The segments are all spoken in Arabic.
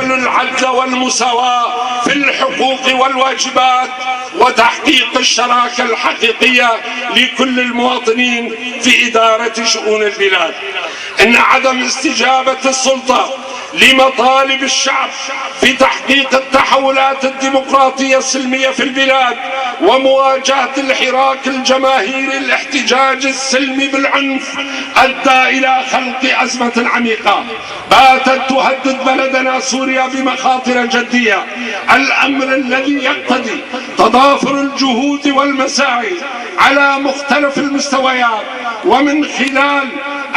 يتكامل العدل والمساواة في الحقوق والواجبات وتحقيق الشراكة الحقيقية لكل المواطنين في إدارة شؤون البلاد. إن عدم استجابة السلطة لمطالب الشعب في تحقيق التحولات الديمقراطية السلمية في البلاد ومواجهة الحراك الجماهيري الاحتجاج السلمي بالعنف أدى إلى خلق أزمة عميقة باتت تهدد بلدنا سوريا بمخاطر جدية. الأمر الذي يقتضي تضافر الجهود والمساعي على مختلف المستويات ومن خلال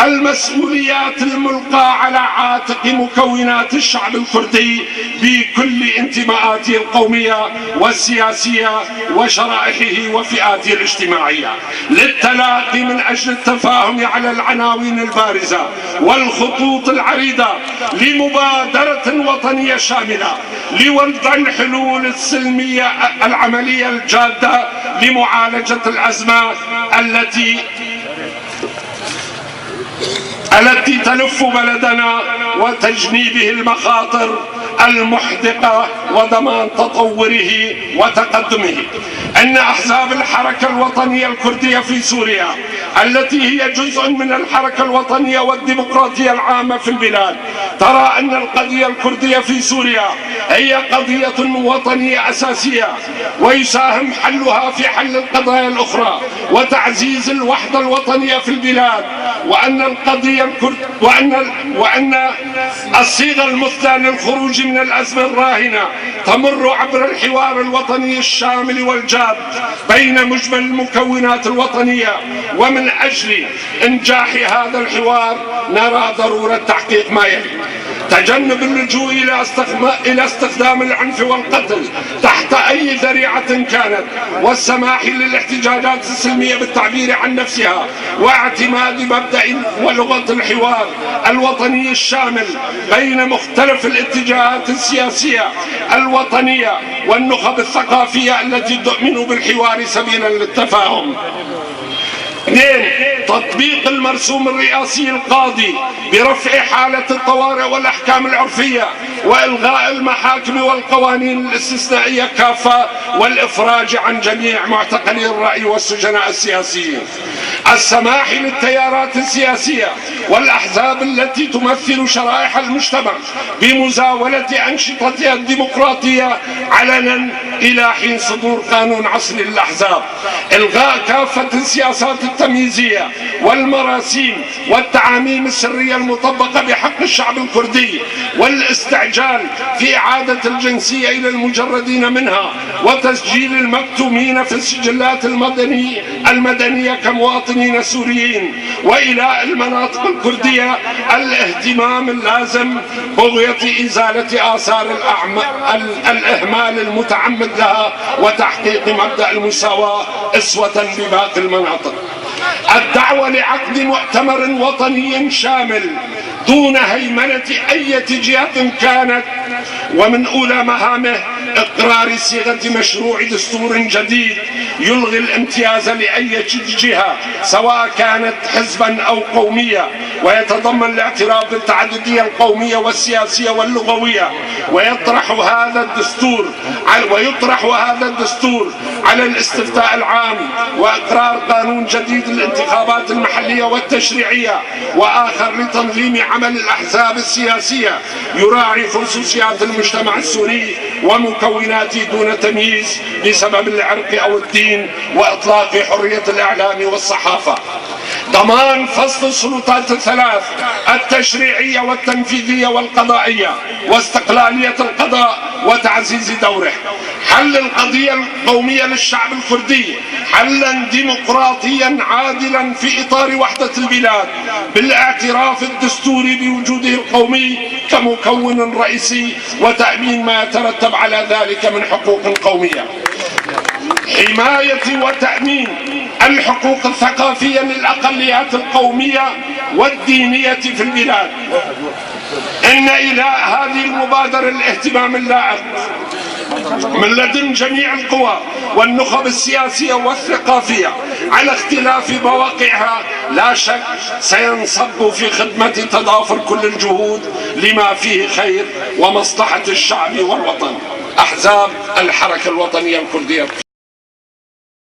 المسؤوليات الملقاة على عاتق مكونات الشعب الكردي بكل انتماءاته القومية والسياسية وشرائحه وفئاته الاجتماعية للتلاقي من أجل التفاهم على العناوين البارزة والخطوط العريضة لمبادرة وطنية شاملة لوضع الحلول السلمية العملية الجادة لمعالجة الأزمات التي تلف بلدنا وتجنيبه المخاطر المحدقة وضمان تطوره وتقدمه. أن أحزاب الحركة الوطنية الكردية في سوريا التي هي جزء من الحركة الوطنية والديمقراطية العامة في البلاد ترى أن القضية الكردية في سوريا هي قضية وطنية أساسية ويساهم حلها في حل القضايا الأخرى وتعزيز الوحدة الوطنية في البلاد، وأن القضية وأن الصيغة المثلى للخروج من الأزمة الراهنة تمر عبر الحوار الوطني الشامل والجاد بين مجمل المكونات الوطنية. ومن أجل إنجاح هذا الحوار نرى ضرورة تحقيق ما يلي: تجنب اللجوء إلى استخدام العنف والقتل تحت أي ذريعة كانت، والسماح للاحتجاجات السلمية بالتعبير عن نفسها، واعتماد مبدأ ولغة الحوار الوطني الشامل بين مختلف الاتجاهات السياسية الوطنية والنخب الثقافية التي تؤمن بالحوار سبيلا للتفاهم. 2. تطبيق المرسوم الرئاسي القاضي برفع حالة الطوارئ والأحكام العرفية وإلغاء المحاكم والقوانين الاستثنائية كافة والإفراج عن جميع معتقلي الرأي والسجناء السياسيين. السماح للتيارات السياسية والأحزاب التي تمثل شرائح المجتمع بمزاولة أنشطتها الديمقراطية علنا إلى حين صدور قانون عصري للأحزاب. إلغاء كافة السياسات التمييزية والمراسيم والتعاميم السرية المطبقة بحق الشعب الكردي، والاستعجال في إعادة الجنسية إلى المجردين منها، وتسجيل المكتومين في السجلات المدنية كمواطنين سوريين، وإلى المناطق الكردية الاهتمام اللازم بغية إزالة آثار الإهمال المتعمد لها وتحقيق مبدأ المساواة أسوة بباقي المناطق. الدعوة لعقد مؤتمر وطني شامل دون هيمنة أي جهة كانت، ومن أولى مهامه إقرار صيغة مشروع دستور جديد يلغي الامتياز لأي جهة سواء كانت حزبا أو قومية، ويتضمن الاعتراف بالتعددية القومية والسياسية واللغوية، ويطرح هذا الدستور على الاستفتاء العام، وإقرار قانون جديد للانتخابات المحلية والتشريعية، وآخر لتنظيم عمل الأحزاب السياسية يراعي خصوصيات المجتمع السوري ومكوناته دون تمييز بسبب العرق أو الدين، وإطلاق حرية الإعلام والصحافة. ضمان فصل السلطات الثلاث التشريعية والتنفيذية والقضائية واستقلالية القضاء وتعزيز دوره. حل القضية القومية للشعب الكردي حلا ديمقراطيا عادلا في إطار وحدة البلاد بالاعتراف الدستوري بوجوده القومي كمكون رئيسي وتأمين ما يترتب على ذلك من حقوق قومية. حماية وتأمين الحقوق الثقافية للأقليات القومية والدينية في البلاد. إن إلى هذه المبادرة الاهتمام اللائق من لدن جميع القوى والنخب السياسية والثقافية على اختلاف مواقعها لا شك سينصب في خدمة تضافر كل الجهود لما فيه خير ومصلحة الشعب والوطن. أحزاب الحركة الوطنية الكردية.